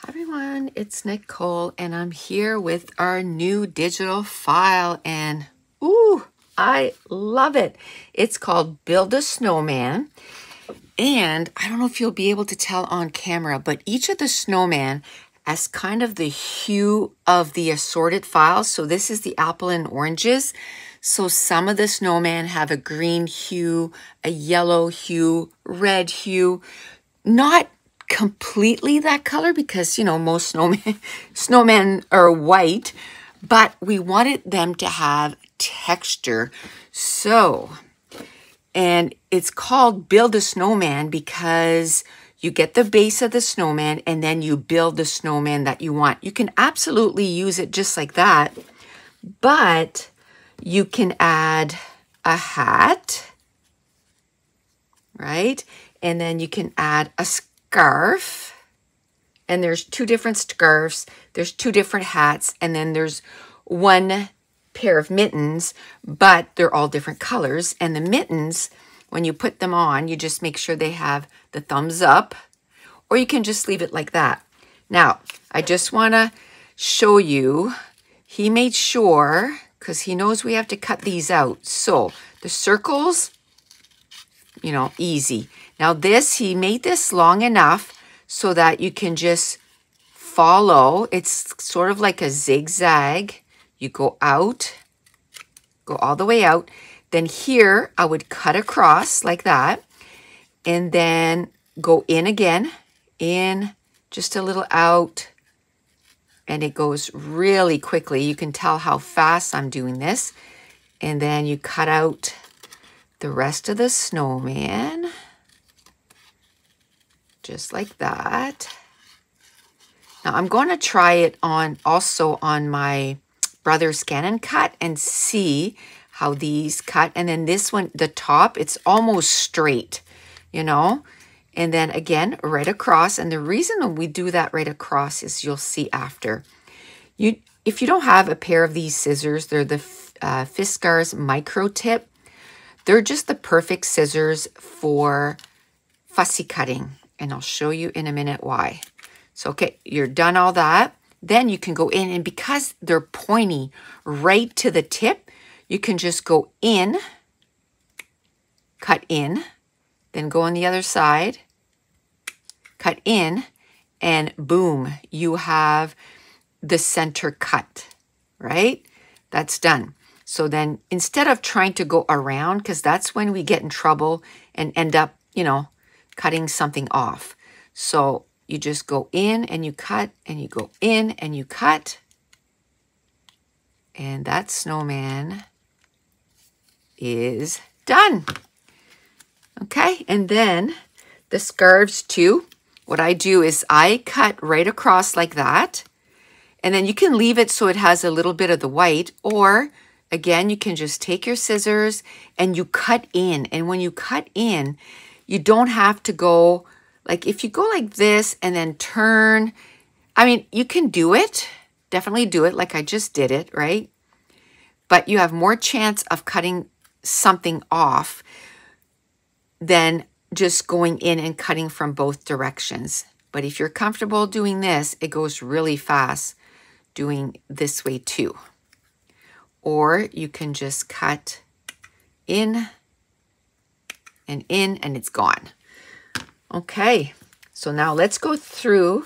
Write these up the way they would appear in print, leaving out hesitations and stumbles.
Hi everyone, it's Nicole and I'm here with our new digital file and ooh, I love it. It's called Build a Snowman and I don't know if you'll be able to tell on camera, but each of the snowman has kind of the hue of the assorted files. So this is the apple and oranges. So some of the snowman have a green hue, a yellow hue, red hue, not completely that color because, you know, most snowmen are white, but we wanted them to have texture. So, and it's called Build a Snowman because you get the base of the snowman and then you build the snowman that you want. You can absolutely use it just like that, but you can add a hat, right? And then you can add a scarf, and there's two different scarves, there's two different hats, and then there's one pair of mittens, but they're all different colors. And the mittens, when you put them on, you just make sure they have the thumbs up, or you can just leave it like that. Now, I just want to show you, he made sure, because he knows we have to cut these out. So the circles, you know, easy. Now this, he made this long enough so that you can just follow. It's sort of like a zigzag. You go out, go all the way out. Then here, I would cut across like that. And then go in again, in, just a little out. And it goes really quickly. You can tell how fast I'm doing this. And then you cut out the rest of the snowman. Just like that. Now I'm going to try it on also on my brother's scan and cut and see how these cut. And then this one, the top, it's almost straight, you know. And then again, right across. And the reason we do that right across is you'll see after. If you don't have a pair of these scissors, they're the Fiskars Micro Tip. They're just the perfect scissors for fussy cutting. And I'll show you in a minute why. So, okay, you're done all that. Then you can go in, and because they're pointy right to the tip, you can just go in, cut in, then go on the other side, cut in, and boom, you have the center cut, right? That's done. So then instead of trying to go around, because that's when we get in trouble and end up, you know, cutting something off. So you just go in and you cut, and you go in and you cut. And that snowman is done. Okay, and then the scarves too. What I do is I cut right across like that. And then you can leave it so it has a little bit of the white, or again, you can just take your scissors and you cut in. And when you cut in, you don't have to go, like if you go like this and then turn, I mean, you can do it, definitely do it like I just did it, right? But you have more chance of cutting something off than just going in and cutting from both directions. But if you're comfortable doing this, it goes really fast doing this way too. Or you can just cut in, and it's gone. Okay, so now let's go through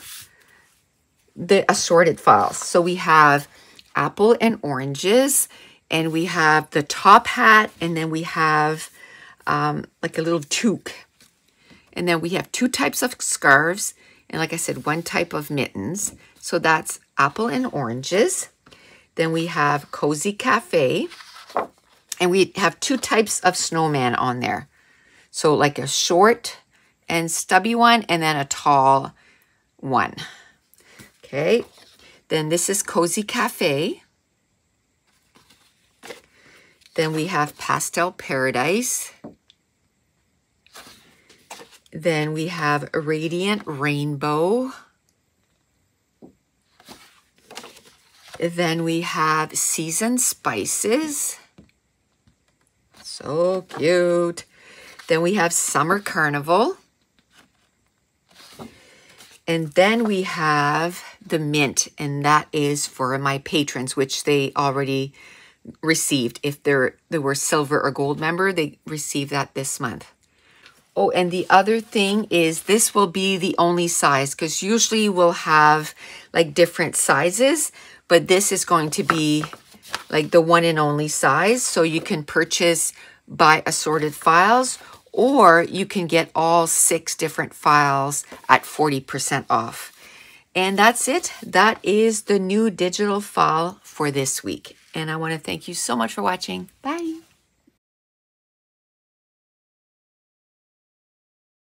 the assorted files. So we have apple and oranges, and we have the top hat, and then we have like a little toque. And then we have two types of scarves, and like I said, one type of mittens. So that's apple and oranges. Then we have Cozy Cafe, and we have two types of snowman on there. So like a short and stubby one, and then a tall one. Okay, then this is Cozy Cafe. Then we have Pastel Paradise. Then we have Radiant Rainbow. Then we have Seasoned Spices. So cute. Then we have Summer Carnival. And then we have the mint, and that is for my patrons, which they already received. If they were silver or gold member, they received that this month. Oh, and the other thing is this will be the only size, because usually we'll have like different sizes, but this is going to be like the one and only size. So you can purchase by assorted files, or you can get all 6 different files at 40% off. And that's it. That is the new digital file for this week. And I want to thank you so much for watching. Bye.